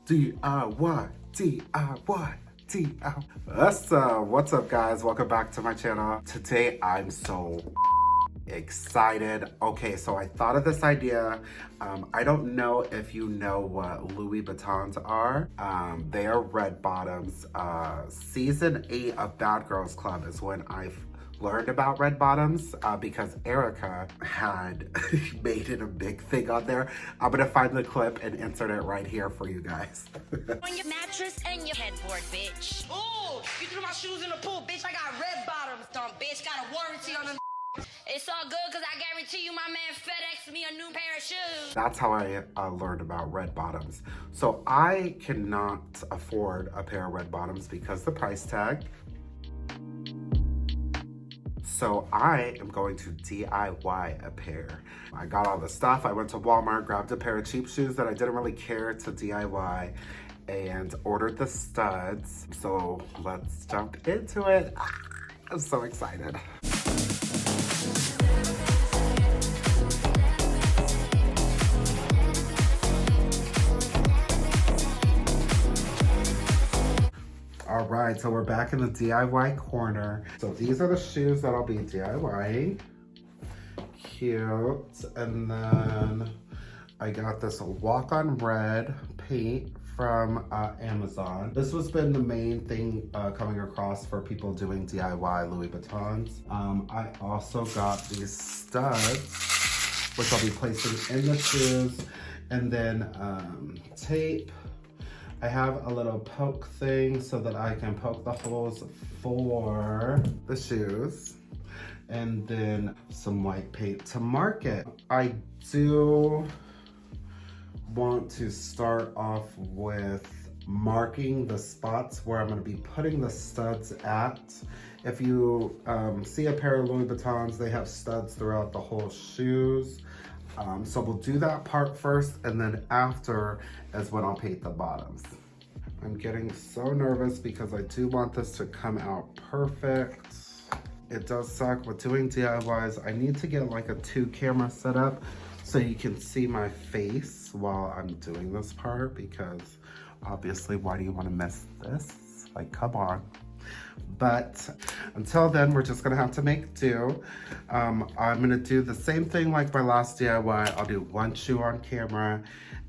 DIY, DIY, DIY. What's up guys? Welcome back to my channel. Today I'm so excited. Okay, so I thought of this idea. I don't know if you know what Louboutins are. They are red bottoms. Season 8 of Bad Girls Club is when I've learned about red bottoms because Erica had made it a big thing on there. I'm gonna find the clip and insert it right here for you guys. On your mattress and your headboard, bitch. Oh, you threw my shoes in the pool, bitch. I got red bottoms, dumb bitch. Got a warranty on them. It's all good because I guarantee you my man FedEx me a new pair of shoes. That's how I learned about red bottoms. So I cannot afford a pair of red bottoms because the price tag. So I am going to DIY a pair. I got all the stuff. I went to Walmart, grabbed a pair of cheap shoes that I didn't really care to DIY, and ordered the studs. So let's jump into it. I'm so excited. All right, so we're back in the DIY corner. So these are the shoes that I'll be DIYing. Cute. And then I got this walk-on red paint from Amazon. This has been the main thing coming across for people doing DIY Louboutins. I also got these studs, which I'll be placing in the shoes. And then tape. I have a little poke thing so that I can poke the holes for the shoes. And then some white paint to mark it. I do want to start off with marking the spots where I'm going to be putting the studs at. If you see a pair of Louboutins, they have studs throughout the whole shoes. So we'll do that part first, and then after is when I'll paint the bottoms. I'm getting so nervous because I do want this to come out perfect. It does suck with doing DIYs. I need to get like a 2-camera setup so you can see my face while I'm doing this part, because obviously why do you want to miss this? Like, come on. But until then, we're just gonna have to make do. I'm gonna do the same thing like my last DIY. I'll do one shoe on camera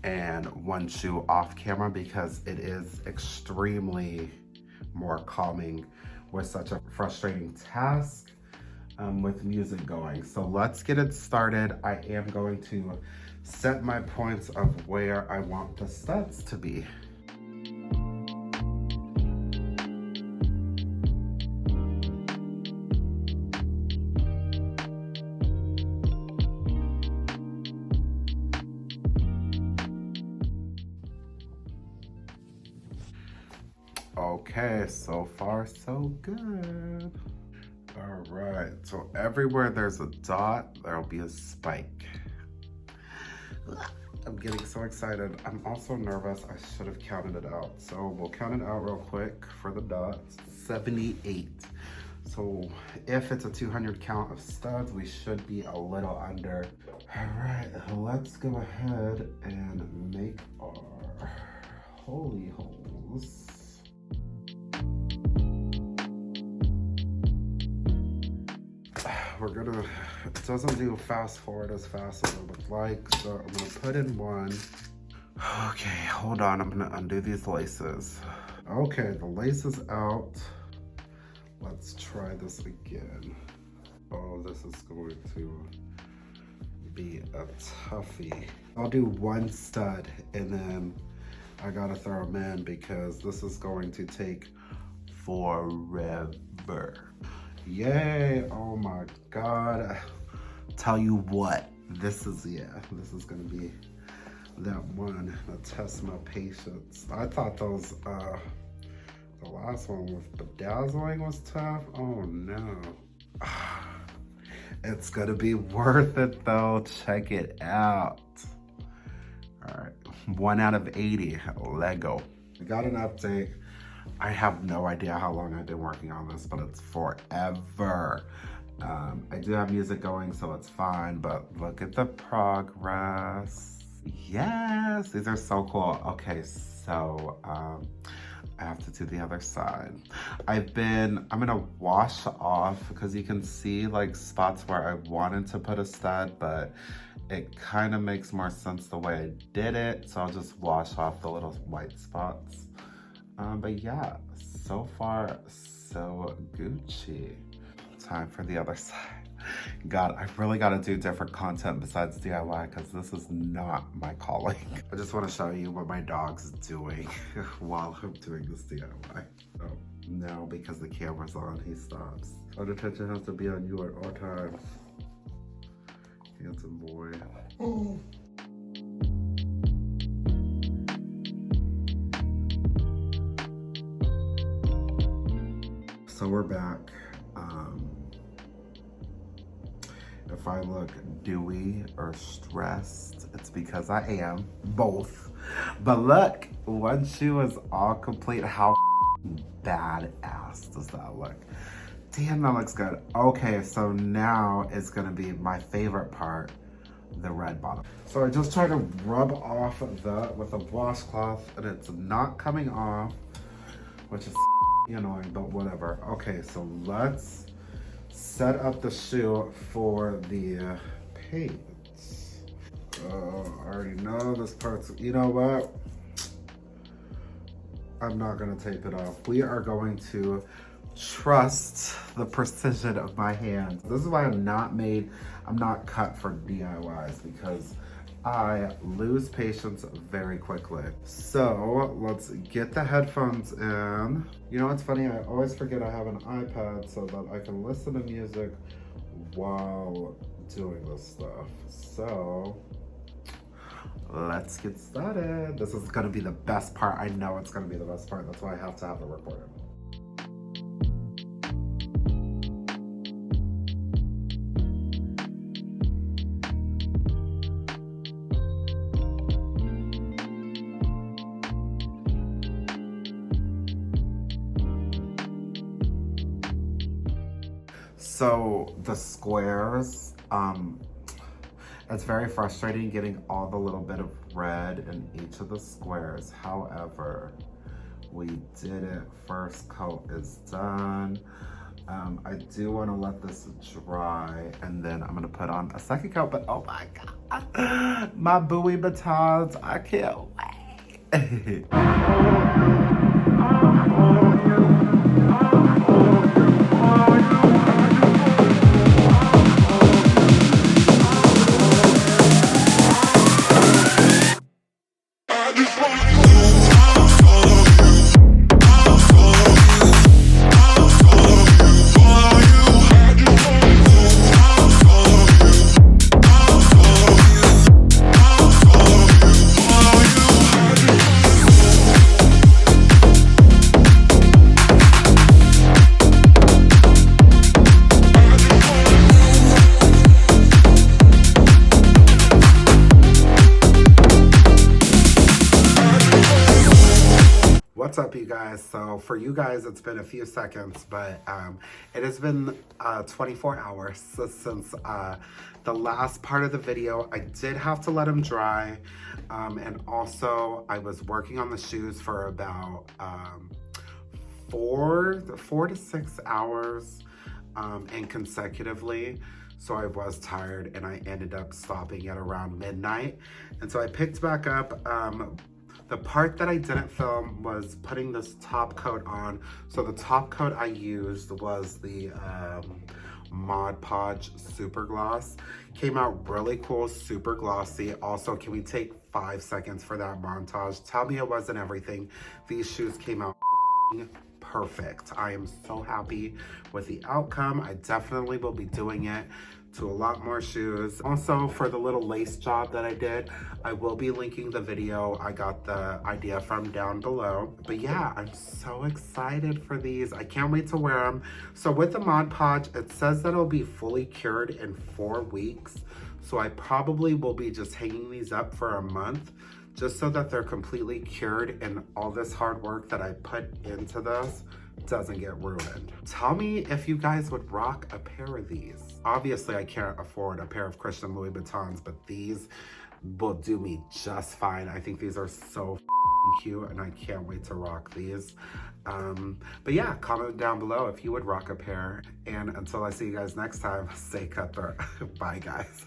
and one shoe off camera because it is extremely more calming with such a frustrating task with music going. So let's get it started. I am going to set my points of where I want the studs to be. Okay, so far so good. All right, so everywhere there's a dot, there'll be a spike. I'm getting so excited. I'm also nervous. I should have counted it out. So we'll count it out real quick for the dots. 78. So if it's a 200 count of studs, we should be a little under. All right, let's go ahead and make our holy holes. We're gonna, it doesn't do fast forward as fast as I would like, so I'm gonna put in one. Okay, hold on, I'm gonna undo these laces. Okay, the lace is out. Let's try this again. Oh, this is going to be a toughie. I'll do one stud and then I gotta throw them in because this is going to take forever. Yay, oh my God. Tell you what, this is gonna be that one that tests my patience. I thought those, the last one with bedazzling was tough. Oh no. It's gonna be worth it though, check it out. All right, 1 out of 80, Lego. I got an update. I have no idea how long I've been working on this, but it's forever. I do have music going, so it's fine, but look at the progress. Yes, these are so cool. Okay, So I have to do the other side. I'm gonna wash off because you can see like spots where I wanted to put a stud, but it kind of makes more sense the way I did it. So I'll just wash off the little white spots. But yeah, so far so Gucci. Time for the other side. God, I really gotta do different content besides DIY because this is not my calling. I just want to show you what my dog's doing while I'm doing this DIY. So now because the camera's on, he stops. Our attention has to be on you at all times. Handsome boy. Oh. So we're back. If I look dewy or stressed, it's because I am both. But look, one shoe is all complete. How badass does that look? Damn, that looks good. Okay, so now it's gonna be my favorite part, the red bottom. So I just try to rub off that with a washcloth and it's not coming off, which is annoying, but whatever. Okay, so let's set up the shoe for the paint. Oh, I already know this part's, you know what? I'm not gonna tape it off. We are going to trust the precision of my hands. This is why I'm not cut for DIYs because I lose patience very quickly. So let's get the headphones in. You know what's funny? I always forget I have an iPad so that I can listen to music while doing this stuff. So let's get started. This is gonna be the best part. I know it's gonna be the best part. That's why I have to have it recorded. So the squares, it's very frustrating getting all the little bit of red in each of the squares. However, we did it. First coat is done. I do want to let this dry and then I'm gonna put on a second coat, but oh my God, my Louboutins, I can't wait. What's up, you guys? So for you guys, it's been a few seconds, but it has been 24 hours since the last part of the video. I did have to let them dry, and also I was working on the shoes for about 4 to 6 hours and consecutively. So I was tired and I ended up stopping at around midnight. And so I picked back up. The part that I didn't film was putting this top coat on. So the top coat I used was the Mod Podge Super Gloss. Came out really cool, super glossy. Also, can we take 5 seconds for that montage? Tell me it wasn't everything. These shoes came out perfect. I am so happy with the outcome. I definitely will be doing it to a lot more shoes. Also, for the little lace job that I did, I will be linking the video I got the idea from down below. But yeah, I'm so excited for these. I can't wait to wear them. So with the Mod Podge, it says that it'll be fully cured in 4 weeks. So I probably will be just hanging these up for a month just so that they're completely cured and all this hard work that I put into this doesn't get ruined. Tell me if you guys would rock a pair of these. Obviously, I can't afford a pair of Christian Louboutins, but these will do me just fine. I think these are so cute and I can't wait to rock these. But yeah, comment down below if you would rock a pair. And until I see you guys next time, stay cutthroat. Bye guys.